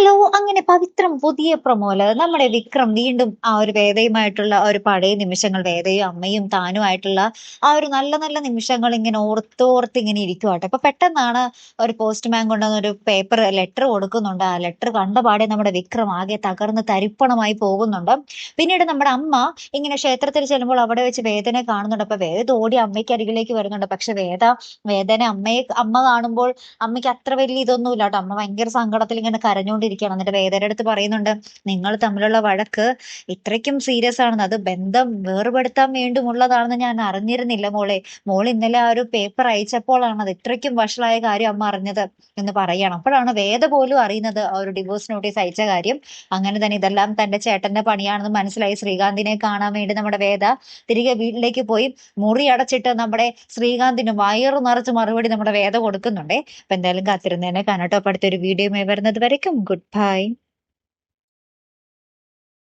Hello! അങ്ങനെ പവിത്രം പുതിയ പ്രൊമോല് നമ്മുടെ വിക്രം വീണ്ടും ആ ഒരു വേദയുമായിട്ടുള്ള ഒരു പഴയ നിമിഷങ്ങൾ വേദയും അമ്മയും താനുമായിട്ടുള്ള ആ ഒരു നല്ല നല്ല നിമിഷങ്ങൾ ഇങ്ങനെ ഓർത്തോർത്ത് ഇങ്ങനെ ഇരിക്കുവാട്ടോ. അപ്പൊ പെട്ടെന്നാണ് ഒരു പോസ്റ്റ്മാൻ കൊണ്ടുവന്ന് ഒരു പേപ്പർ ലെറ്റർ കൊടുക്കുന്നുണ്ട്. ആ ലെറ്റർ കണ്ടപാടെ നമ്മുടെ വിക്രം ആകെ തകർന്ന് തരിപ്പണമായി പോകുന്നുണ്ട്. പിന്നീട് നമ്മുടെ അമ്മ ഇങ്ങനെ ക്ഷേത്രത്തിൽ ചെല്ലുമ്പോൾ അവിടെ വെച്ച് വേദനെ കാണുന്നുണ്ട്. അപ്പൊ വേദ ഓടി അമ്മയ്ക്ക് അരികിലേക്ക് വരുന്നുണ്ട്. പക്ഷെ വേദന അമ്മ കാണുമ്പോൾ അമ്മയ്ക്ക് അത്ര വലിയ ഇതൊന്നുമില്ല ട്ടോ. അമ്മ ഭയങ്കര സങ്കടത്തിൽ ഇങ്ങനെ കരഞ്ഞുകൊണ്ടിരിക്കുകയാണ്. എന്നിട്ട് വേദയുടെ അടുത്ത് പറയുന്നുണ്ട്, "നിങ്ങൾ തമ്മിലുള്ള വഴക്ക് ഇത്രയ്ക്കും സീരിയസ് ആണെന്ന്, അത് ബന്ധം വേർപെടുത്താൻ വേണ്ടിയുള്ളതാണെന്ന് ഞാൻ അറിഞ്ഞിരുന്നില്ല മോളെ. മോൾ ഇന്നലെ ആ ഒരു പേപ്പർ അയച്ചപ്പോഴാണ് അത് ഇത്രയ്ക്കും വഷളായ കാര്യം അമ്മ അറിഞ്ഞത്" എന്ന് പറയാണ്. അപ്പോഴാണ് വേദ പോലും അറിയുന്നത് ആ ഒരു ഡിവോഴ്സ് നോട്ടീസ് അയച്ച കാര്യം. അങ്ങനെ തന്നെ ഇതെല്ലാം തന്റെ ചേട്ടന്റെ പണിയാണെന്ന് മനസ്സിലായി ശ്രീകാന്തിനെ കാണാൻ വേണ്ടി നമ്മുടെ വേദ തിരികെ വീട്ടിലേക്ക് പോയി മുറി അടച്ചിട്ട് നമ്മുടെ ശ്രീകാന്തിന് വയറു നിറച്ച് മറുപടി നമ്മുടെ വേദ കൊടുക്കുന്നുണ്ടേ. അപ്പൊ എന്തായാലും കാത്തിരുന്നേനെ കാണാട്ടോ. അപ്പൊ അടുത്തൊരു വീഡിയോയുമായി വരുന്നത് വരയ്ക്കും ഗുഡ് ബൈ.